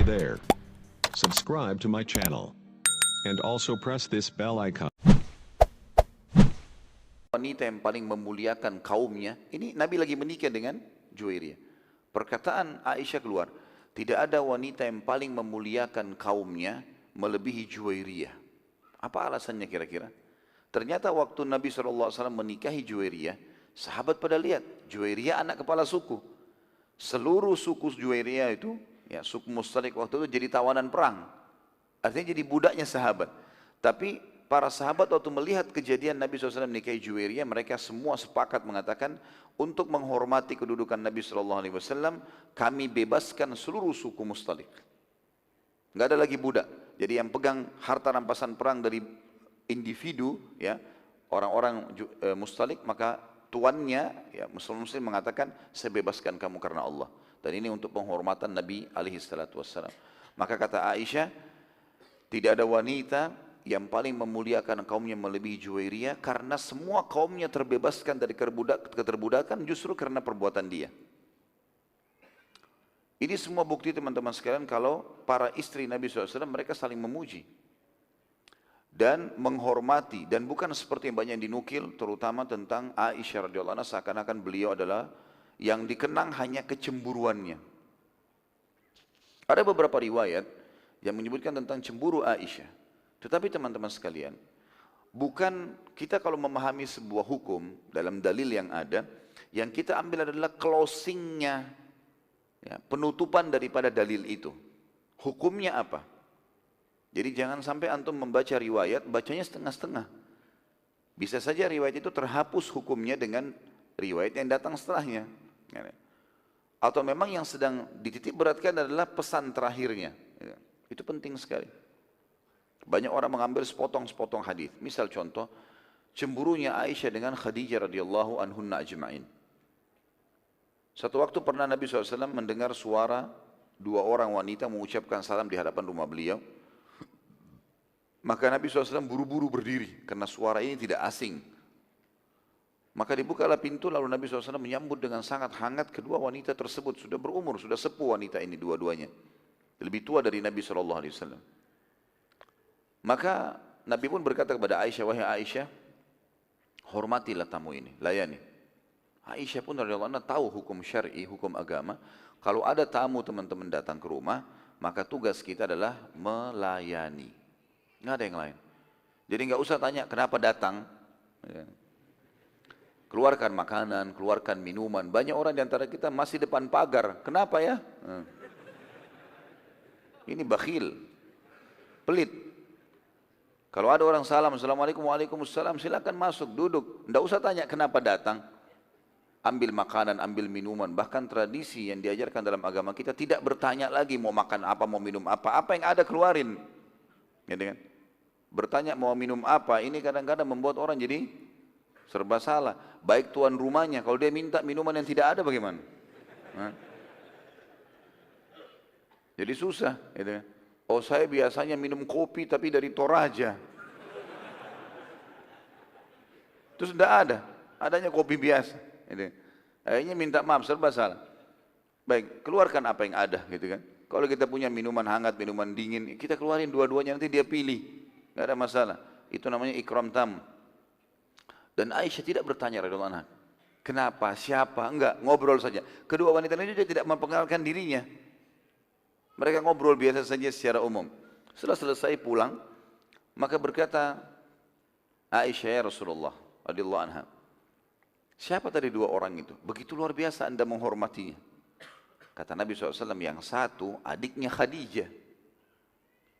Hey there. Subscribe to my channel. And also press this bell icon. Wanita yang paling memuliakan kaumnya, ini Nabi lagi menikah dengan Juwairiyah. Perkataan Aisyah keluar, tidak ada wanita yang paling memuliakan kaumnya melebihi Juwairiyah. Apa alasannya kira-kira? Ternyata waktu Nabi SAW menikahi Juwairiyah, sahabat pada lihat, Juwairiyah anak kepala suku. Seluruh suku Juwairiyah itu, ya suku Mustalik waktu itu jadi tawanan perang. Artinya jadi budaknya sahabat. Tapi para sahabat waktu melihat kejadian Nabi SAW menikahi Juwairiyah, mereka semua sepakat mengatakan, untuk menghormati kedudukan Nabi SAW, kami bebaskan seluruh suku Mustalik. Nggak ada lagi budak. Jadi yang pegang harta rampasan perang dari individu, ya orang-orang Mustalik, maka tuannya, ya Muslim mengatakan, saya bebaskan kamu karena Allah. Dan ini untuk penghormatan Nabi SAW. Maka kata Aisyah, tidak ada wanita yang paling memuliakan kaumnya melebihi Juwairiyah, karena semua kaumnya terbebaskan dari keterbudakan justru karena perbuatan dia. Ini semua bukti teman-teman sekalian kalau para istri Nabi SAW mereka saling memuji dan menghormati, dan bukan seperti yang banyak dinukil terutama tentang Aisyah radhiyallahu anha, seakan-akan beliau adalah yang dikenang hanya kecemburuannya. Ada beberapa riwayat yang menyebutkan tentang cemburu Aisyah. Tetapi teman-teman sekalian, bukan kita kalau memahami sebuah hukum dalam dalil yang ada, yang kita ambil adalah closingnya, ya, penutupan daripada dalil itu. Hukumnya apa? Jadi jangan sampai antum membaca riwayat, bacanya setengah-setengah. Bisa saja riwayat itu terhapus hukumnya dengan riwayat yang datang setelahnya. Atau memang yang sedang dititik beratkan adalah pesan terakhirnya. Itu penting sekali. Banyak orang mengambil sepotong-sepotong hadis. Misal contoh, cemburunya Aisyah dengan Khadijah radhiyallahu anhunna ajma'in. Satu waktu pernah Nabi SAW mendengar suara dua orang wanita mengucapkan salam di hadapan rumah beliau. Maka Nabi SAW buru-buru berdiri karena suara ini tidak asing. Maka dibukalah pintu, lalu Nabi SAW menyambut dengan sangat hangat kedua wanita tersebut. Sudah berumur, sudah sepuh wanita ini dua-duanya. Lebih tua dari Nabi SAW. Maka Nabi pun berkata kepada Aisyah, wahai Aisyah, hormatilah tamu ini, layani. Aisyah pun radhiyallahu anha tahu hukum syar'i, hukum agama. Kalau ada tamu teman-teman datang ke rumah, maka tugas kita adalah melayani. Nggak ada yang lain. Jadi nggak usah tanya kenapa datang. Keluarkan makanan, keluarkan minuman. Banyak orang di antara kita masih depan pagar. Kenapa ya? Ini bakhil, pelit. Kalau ada orang salam, assalamualaikum, waalaikumsalam, silakan masuk, duduk. Tidak usah tanya kenapa datang. Ambil makanan, ambil minuman. Bahkan tradisi yang diajarkan dalam agama kita tidak bertanya lagi mau makan apa, mau minum apa. Apa yang ada keluarin. Gitu kan? Bertanya mau minum apa, ini kadang-kadang membuat orang jadi serba salah. Baik tuan rumahnya, kalau dia minta minuman yang tidak ada bagaimana? Jadi susah. Gitu kan? Oh saya biasanya minum kopi tapi dari Toraja. Terus tidak ada, adanya kopi biasa. Akhirnya minta maaf, serba salah. Baik, keluarkan apa yang ada, gitu kan. Kalau kita punya minuman hangat, minuman dingin, kita keluarin dua-duanya, nanti dia pilih. Tidak ada masalah, itu namanya ikram tamu. Dan Aisyah tidak bertanya radhiyallahu anha, kenapa, siapa, enggak, ngobrol saja. Kedua wanita ini juga tidak memperkenalkan dirinya. Mereka ngobrol biasa saja secara umum. Setelah selesai pulang, maka berkata Aisyah, ya Rasulullah radhiyallahu anha, siapa tadi dua orang itu? Begitu luar biasa anda menghormatinya. Kata Nabi SAW, yang satu adiknya Khadijah.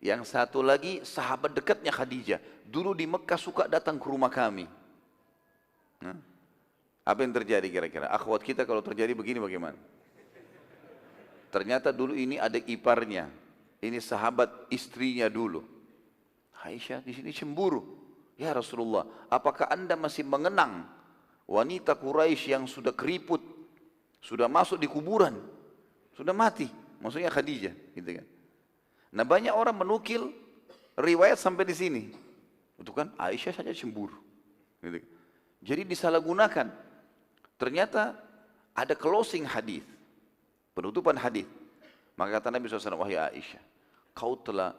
Yang satu lagi sahabat dekatnya Khadijah. Dulu di Mekah suka datang ke rumah kami. Apa yang terjadi kira-kira? Akhwat kita kalau terjadi begini bagaimana? Ternyata dulu ini adik iparnya, ini sahabat istrinya dulu. Aisyah di sini cemburu. Ya Rasulullah, apakah anda masih mengenang wanita Quraisy yang sudah keriput, sudah masuk di kuburan, sudah mati? Maksudnya Khadijah, gitu kan? Nah banyak orang menukil riwayat sampai di sini. Itu kan Aisyah saja cemburu. Gitu. Jadi disalahgunakan. Ternyata ada closing hadis. Penutupan hadis. Maka kata Nabi SAW, wahai Aisyah, kau telah,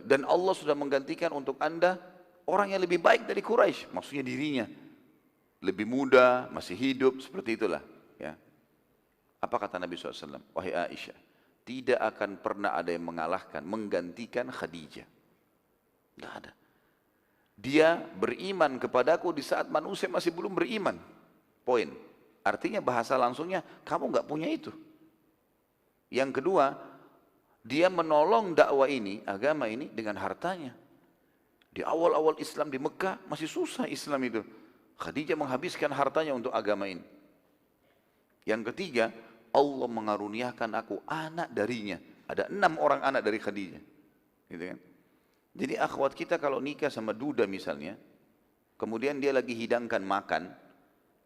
dan Allah sudah menggantikan untuk anda orang yang lebih baik dari Quraisy, maksudnya dirinya. Lebih muda, masih hidup, seperti itulah. Ya. Apa kata Nabi SAW? Wahai Aisyah, tidak akan pernah ada yang mengalahkan, menggantikan Khadijah. Tidak ada. Dia beriman kepadaku di saat manusia masih belum beriman. Poin. Artinya bahasa langsungnya, kamu nggak punya itu. Yang kedua, dia menolong dakwah ini, agama ini dengan hartanya. Di awal-awal Islam di Mekah masih susah Islam itu. Khadijah menghabiskan hartanya untuk agama ini. Yang ketiga, Allah mengaruniakan aku anak darinya. Ada 6 orang anak dari Khadijah. Gitu kan? Jadi akhwat kita kalau nikah sama duda misalnya, kemudian dia lagi hidangkan makan,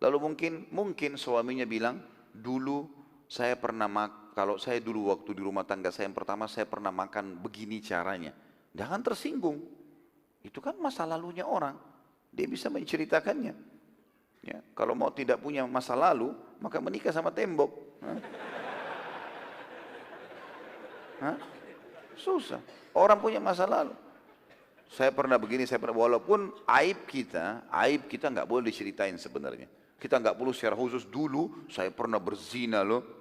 lalu mungkin suaminya bilang, dulu saya pernah kalau saya dulu waktu di rumah tangga saya yang pertama, saya pernah makan begini caranya. Jangan tersinggung. Itu kan masa lalunya orang. Dia bisa menceritakannya. Ya, kalau mau tidak punya masa lalu, maka menikah sama tembok. Hah? Susah. Orang punya masa lalu. Saya pernah begini, saya pernah, walaupun aib kita nggak boleh diceritain sebenarnya. Kita nggak perlu secara khusus, dulu saya pernah berzina loh.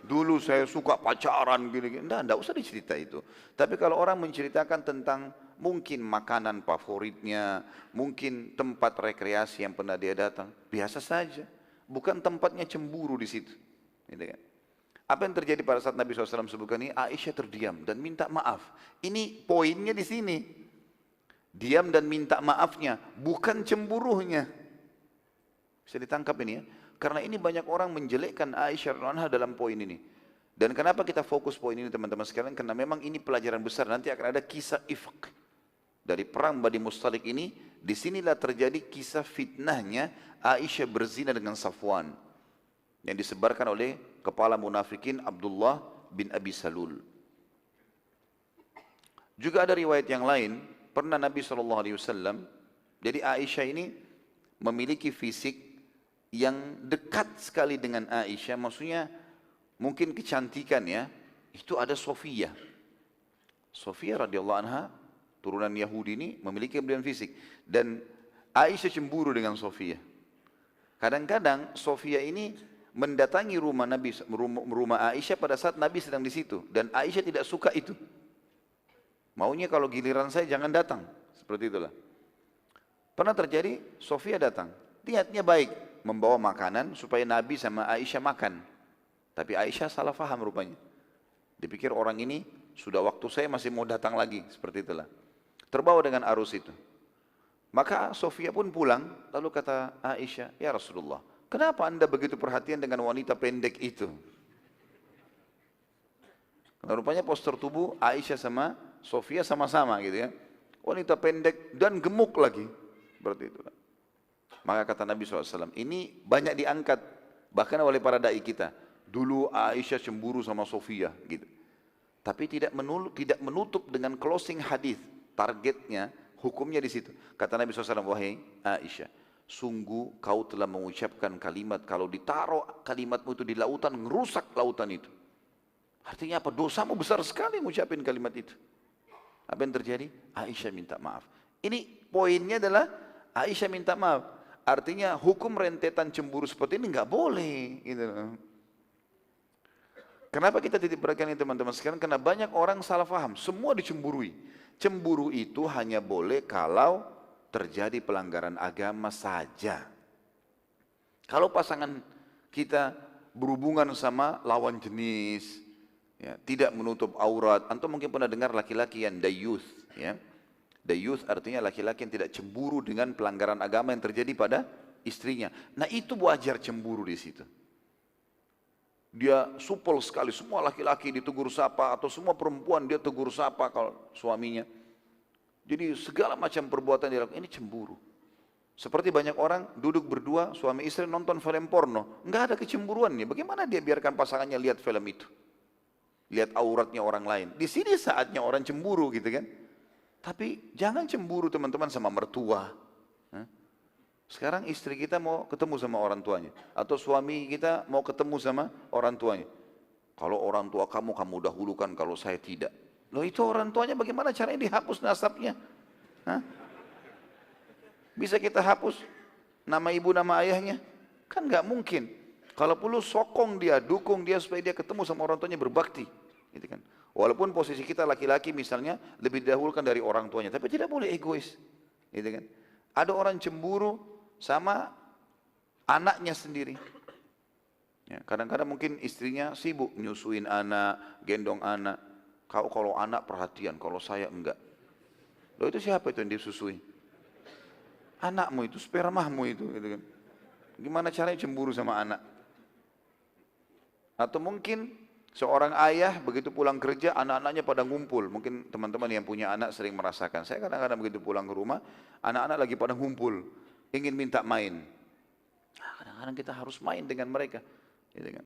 Dulu saya suka pacaran gini-gini. Nggak usah dicerita itu. Tapi kalau orang menceritakan tentang mungkin makanan favoritnya, mungkin tempat rekreasi yang pernah dia datang, biasa saja. Bukan tempatnya cemburu di situ. Gitu kan? Apa yang terjadi pada saat Nabi SAW sebutkan ini? Aisyah terdiam dan minta maaf. Ini poinnya di sini. Diam dan minta maafnya, bukan cemburunya. Bisa ditangkap ini ya. Karena ini banyak orang menjelekkan Aisyah radhiyallahu anha dalam poin ini. Dan kenapa kita fokus poin ini teman-teman sekalian? Karena memang ini pelajaran besar. Nanti akan ada kisah ifk. Dari perang Bani Mustalik ini, disinilah terjadi kisah fitnahnya Aisyah berzina dengan Safwan. Yang disebarkan oleh kepala munafikin Abdullah bin Abi Salul. Juga ada riwayat yang lain, pernah Nabi SAW, jadi Aisyah ini memiliki fisik yang dekat sekali dengan Aisyah, maksudnya mungkin kecantikan ya, itu ada Sofiyah. Sofiyah radhiyallahu anha, turunan Yahudi ini memiliki kemudian fisik. Dan Aisyah cemburu dengan Sofiyah. Kadang-kadang Sofiyah ini mendatangi rumah Aisyah pada saat Nabi sedang di situ. Dan Aisyah tidak suka itu. Maunya kalau giliran saya jangan datang. Seperti itulah. Pernah terjadi, Sofiyah datang. Niatnya baik, membawa makanan supaya Nabi sama Aisyah makan. Tapi Aisyah salah faham rupanya. Dipikir orang ini sudah waktu saya masih mau datang lagi. Seperti itulah. Terbawa dengan arus itu. Maka Sofiyah pun pulang, lalu kata Aisyah, ya Rasulullah, kenapa anda begitu perhatian dengan wanita pendek itu? Karena rupanya postur tubuh Aisyah sama Sofiyah sama-sama gitu ya. Wanita pendek dan gemuk lagi. Seperti itulah. Maka kata Nabi SAW, ini banyak diangkat bahkan oleh para dai kita. Dulu Aisyah cemburu sama Sofiyah gitu. Tapi tidak menutup dengan closing hadis. Targetnya, hukumnya di situ. Kata Nabi SAW, wahai Aisyah, sungguh kau telah mengucapkan kalimat, kalau ditaruh kalimatmu itu di lautan, ngerusak lautan itu. Artinya apa? Dosamu besar sekali mengucapkan kalimat itu. Apa yang terjadi? Aisyah minta maaf. Ini poinnya adalah Aisyah minta maaf. Artinya hukum rentetan cemburu seperti ini nggak boleh. Gitu. Kenapa kita titik beratkan ini teman-teman sekalian? Karena banyak orang salah faham. Semua dicemburui. Cemburu itu hanya boleh kalau terjadi pelanggaran agama saja. Kalau pasangan kita berhubungan sama lawan jenis, ya, tidak menutup aurat, antum mungkin pernah dengar laki-laki yang dayuth, ya. Dayuth artinya laki-laki yang tidak cemburu dengan pelanggaran agama yang terjadi pada istrinya. Nah itu wajar cemburu di situ. Dia supel sekali, semua laki-laki ditegur sapa atau semua perempuan dia tegur sapa kalau suaminya. Jadi segala macam perbuatan dia lakukan, ini cemburu. Seperti banyak orang duduk berdua suami istri nonton film porno, nggak ada kecemburuannya. Bagaimana dia biarkan pasangannya lihat film itu? Lihat auratnya orang lain. Di sini saatnya orang cemburu gitu kan. Tapi jangan cemburu teman-teman sama mertua. Sekarang istri kita mau ketemu sama orang tuanya. Atau suami kita mau ketemu sama orang tuanya. Kalau orang tua kamu dahulukan, kalau saya tidak. Loh itu orang tuanya bagaimana caranya dihapus nasabnya? Hah? Bisa kita hapus nama ibu, nama ayahnya? Kan nggak mungkin. Kalau perlu sokong dia, dukung dia supaya dia ketemu sama orang tuanya berbakti. Gitu kan. Walaupun posisi kita laki-laki misalnya lebih didahulukan dari orang tuanya, tapi tidak boleh egois. Gitu kan. Ada orang cemburu sama anaknya sendiri. Ya, kadang-kadang mungkin istrinya sibuk nyusuin anak, gendong anak. Kau kalau anak perhatian, kalau saya enggak. Loh itu siapa itu yang disusui? Anakmu itu, spermamu itu. Gitu kan. Gimana caranya cemburu sama anak? Atau mungkin seorang ayah begitu pulang kerja, anak-anaknya pada ngumpul. Mungkin teman-teman yang punya anak sering merasakan. Saya kadang-kadang begitu pulang ke rumah, anak-anak lagi pada ngumpul, ingin minta main. Nah, kadang-kadang kita harus main dengan mereka. Gitu kan.